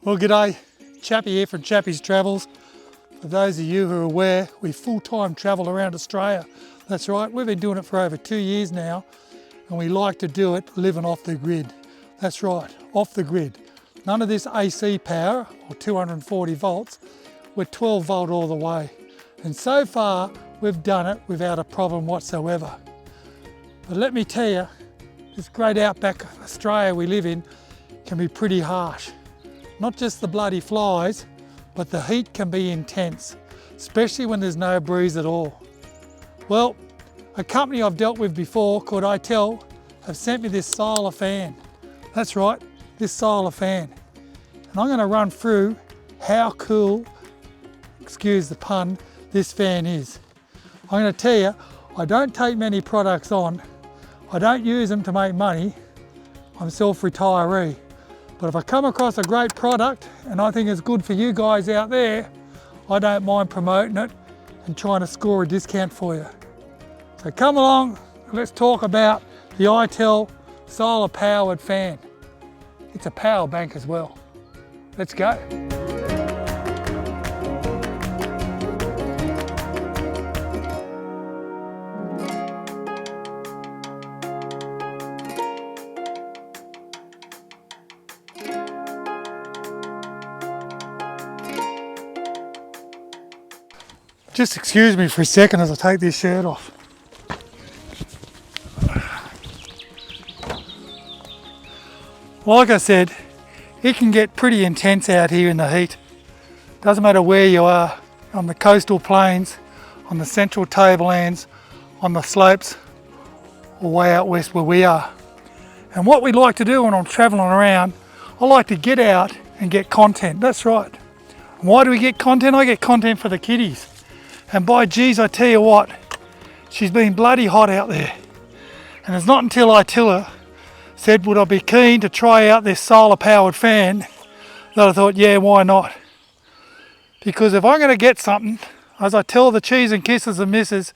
Well, g'day, Chappie here from Chappie's Travels. For those of you who are aware, we full-time travel around Australia. That's right, we've been doing it for over 2 years now, and we like to do it living off the grid. That's right, off the grid. None of this AC power, or 240 volts, we're 12 volt all the way. And so far, we've done it without a problem whatsoever. But let me tell you, this great outback Australia we live in can be pretty harsh. Not just the bloody flies, but the heat can be intense, especially when there's no breeze at all. Well, a company I've dealt with before called ITEL have sent me this solar fan. That's right, this solar fan. And I'm going to run through how cool, excuse the pun, this fan is. I'm going to tell you, I don't take many products on. I don't use them to make money. I'm self-retiree. But if I come across a great product and I think it's good for you guys out there, I don't mind promoting it and trying to score a discount for you. So come along, let's talk about the ITEL solar powered fan. It's a power bank as well. Let's go. Just excuse me for a second as I take this shirt off. Like I said, it can get pretty intense out here in the heat. Doesn't matter where you are, on the coastal plains, on the central tablelands, on the slopes, or way out west where we are. And what we like to do when I'm travelling around, I like to get out and get content. That's right. Why do we get content? I get content for the kiddies. And by geez, I tell you what, she's been bloody hot out there. And it's not until Attila said, would I be keen to try out this solar powered fan, that I thought, yeah, why not? Because if I'm going to get something, as I tell the cheese and kisses and misses,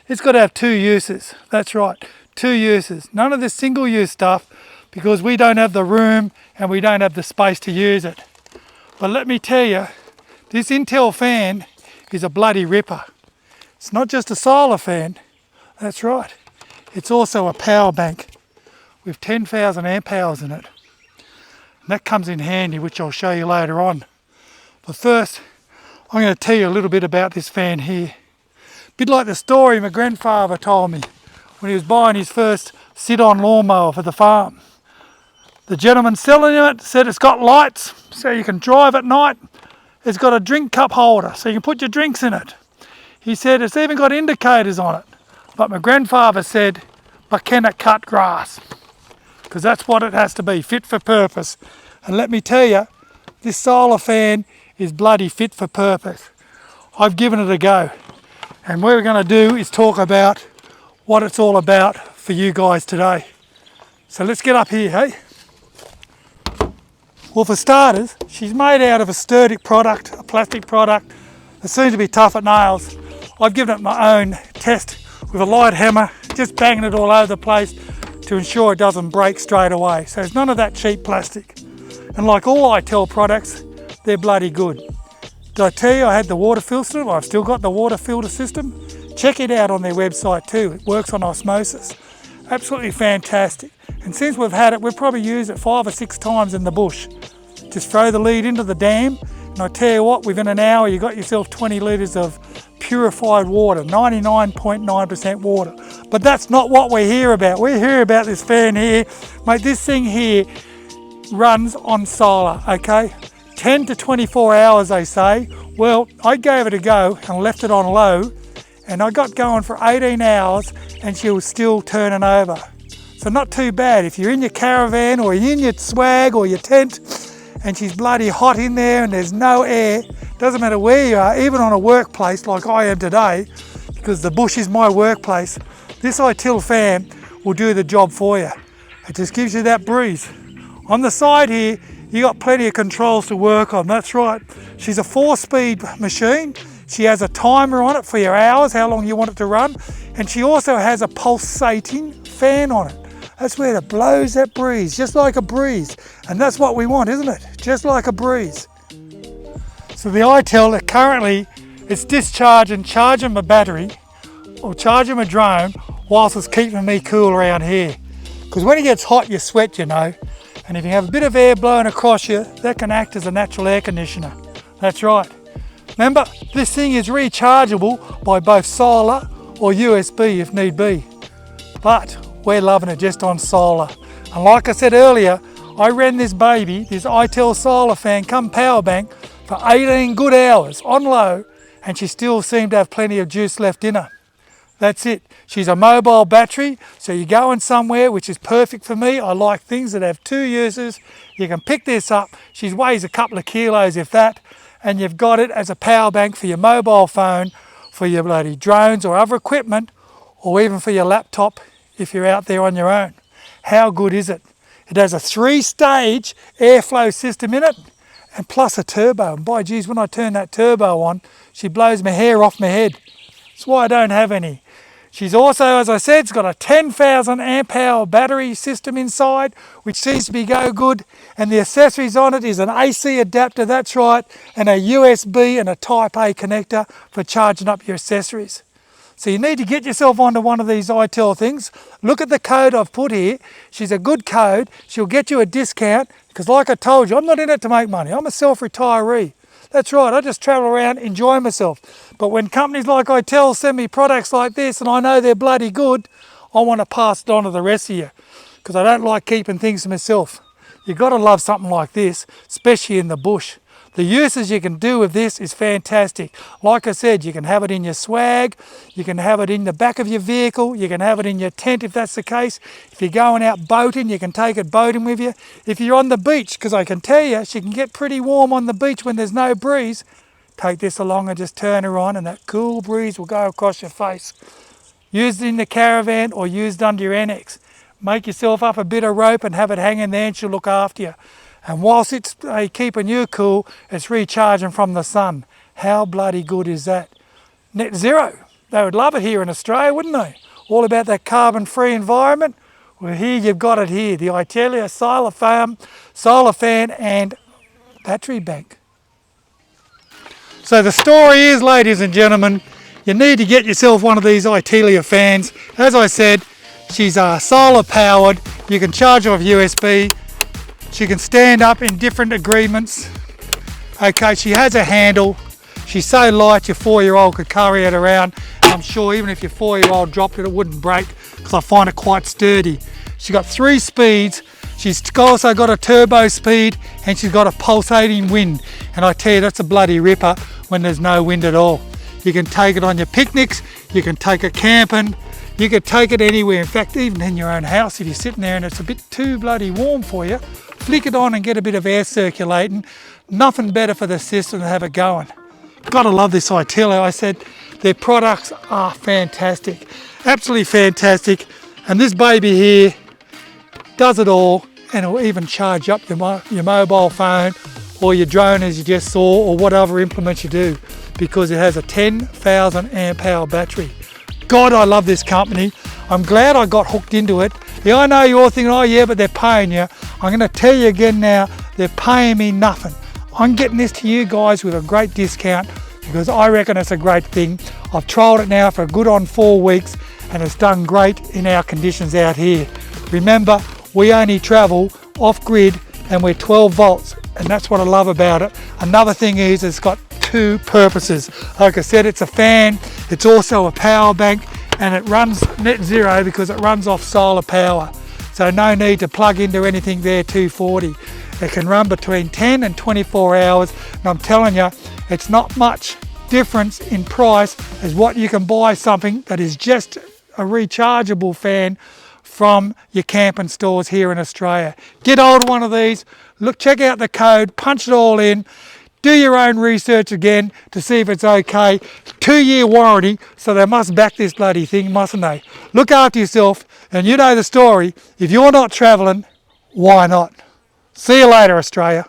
it's got to have 2 uses. That's right, 2 uses. None of this single use stuff, because we don't have the room and we don't have the space to use it. But let me tell you, this Intel fan is a bloody ripper. It's not just a solar fan, that's right. It's also a power bank with 10,000 amp hours in it. And that comes in handy, which I'll show you later on. But first, I'm going to tell you a little bit about this fan here. A bit like the story my grandfather told me when he was buying his first sit-on lawnmower for the farm. The gentleman selling it said it's got lights so you can drive at night. It's got a drink cup holder so you can put your drinks in it. He said it's even got indicators on it. But my grandfather said, but can it cut grass? Because that's what it has to be, fit for purpose. And let me tell you, this solar fan is bloody fit for purpose. I've given it a go. And what we're going to do is talk about what it's all about for you guys today. So let's get up here, hey? Well, for starters, she's made out of a sturdy product, a plastic product that seems to be tough at nails. I've given it my own test with a light hammer, just banging it all over the place to ensure it doesn't break straight away. So it's none of that cheap plastic. And like all ITEL products, they're bloody good. Did I tell you I had the water filter? I've still got the water filter system. Check it out on their website too. It works on osmosis. Absolutely fantastic. And since we've had it, we've probably used it 5 or 6 times in the bush. Just throw the lead into the dam, and I tell you what, within an hour you got yourself 20 litres of purified water, 99.9% water. But that's not what we're here about. We're here about this fan here. Mate, this thing here runs on solar, okay? 10 to 24 hours, they say. Well, I gave it a go and left it on low, and I got going for 18 hours, and she was still turning over. So not too bad. If you're in your caravan or you're in your swag or your tent and she's bloody hot in there and there's no air, doesn't matter where you are, even on a workplace like I am today, because the bush is my workplace, this ITEL fan will do the job for you. It just gives you that breeze. On the side here, you got plenty of controls to work on, that's right. She's a 4-speed machine. She has a timer on it for your hours, how long you want it to run. And she also has a pulsating fan on it. That's where it blows that breeze, just like a breeze. And that's what we want, isn't it? just like a breeze. So the ITEL currently, it's discharging, charging my battery or charging my drone whilst it's keeping me cool around here. Because when it gets hot you sweat, you know, and if you have a bit of air blowing across you, that can act as a natural air conditioner. That's right. Remember, this thing is rechargeable by both solar or USB if need be. But we're loving it just on solar. And like I said earlier, I ran this baby, this ITEL solar fan come power bank for 18 good hours on low, and she still seemed to have plenty of juice left in her. That's it. She's a mobile battery, so you're going somewhere, which is perfect for me. I like things that have 2 uses. You can pick this up. She weighs a couple of kilos, if that, and you've got it as a power bank for your mobile phone, for your bloody drones or other equipment, or even for your laptop if you're out there on your own. How good is it? It has a 3-stage airflow system in it, and plus a turbo. And by geez, when I turn that turbo on, she blows my hair off my head. That's why I don't have any. She's also, as I said, it's got a 10,000 amp hour battery system inside, which seems to be go good. And the accessories on it is an AC adapter, that's right, and a USB and a Type A connector for charging up your accessories. So you need to get yourself onto one of these ITEL things. Look at the code I've put here. She's a good code. She'll get you a discount because like I told you, I'm not in it to make money. I'm a self-retiree. That's right, I just travel around, enjoy myself. But when companies like ITEL send me products like this and I know they're bloody good, I want to pass it on to the rest of you because I don't like keeping things to myself. You've got to love something like this, especially in the bush. The uses you can do with this is fantastic. Like I said, you can have it in your swag, you can have it in the back of your vehicle, you can have it in your tent if that's the case. If you're going out boating, you can take it boating with you. If you're on the beach, because I can tell you, she can get pretty warm on the beach when there's no breeze, take this along and just turn her on and that cool breeze will go across your face. Used in the caravan or used under your annex. Make yourself up a bit of rope and have it hanging there and she'll look after you. And whilst it's keeping you cool, it's recharging from the sun. How bloody good is that? Net zero. They would love it here in Australia, wouldn't they? All about that carbon-free environment. Well, here you've got it here. The ITEL solar fan and battery bank. So the story is, ladies and gentlemen, you need to get yourself one of these ITEL fans. As I said, she's solar powered. You can charge her with USB. She can stand up in different agreements. Okay, she has a handle. She's so light your 4-year-old could carry it around. I'm sure even if your 4-year-old dropped it, it wouldn't break because I find it quite sturdy. She's got 3 speeds. She's also got a turbo speed and she's got a pulsating wind. And I tell you, that's a bloody ripper when there's no wind at all. You can take it on your picnics. You can take it camping. You can take it anywhere. In fact, even in your own house, if you're sitting there and it's a bit too bloody warm for you, flick it on and get a bit of air circulating. Nothing better for the system to have it going. Gotta love this ITEL. I said their products are fantastic, absolutely fantastic. And this baby here does it all, and it'll even charge up your mobile phone or your drone as you just saw, or whatever implements you do, because it has a 10,000 amp hour battery. God, I love this company. I'm glad I got hooked into it. Yeah, I know you're all thinking, oh yeah, but they're paying you. I'm going to tell you again now, they're paying me nothing. I'm getting this to you guys with a great discount because I reckon it's a great thing. I've trialled it now for a good on 4 weeks and it's done great in our conditions out here. Remember, we only travel off grid and we're 12 volts, and that's what I love about it. Another thing is it's got 2 purposes. Like I said, it's a fan, it's also a power bank, and it runs net zero because it runs off solar power. So no need to plug into anything there 240. It can run between 10 and 24 hours, and I'm telling you, it's not much difference in price as what you can buy something that is just a rechargeable fan from your camping stores here in Australia. Get hold of one of these, look, check out the code, punch it all in, do your own research again to see if it's okay. 2-year warranty, so they must back this bloody thing, mustn't they? Look after yourself, and you know the story. If you're not travelling, why not? See you later, Australia.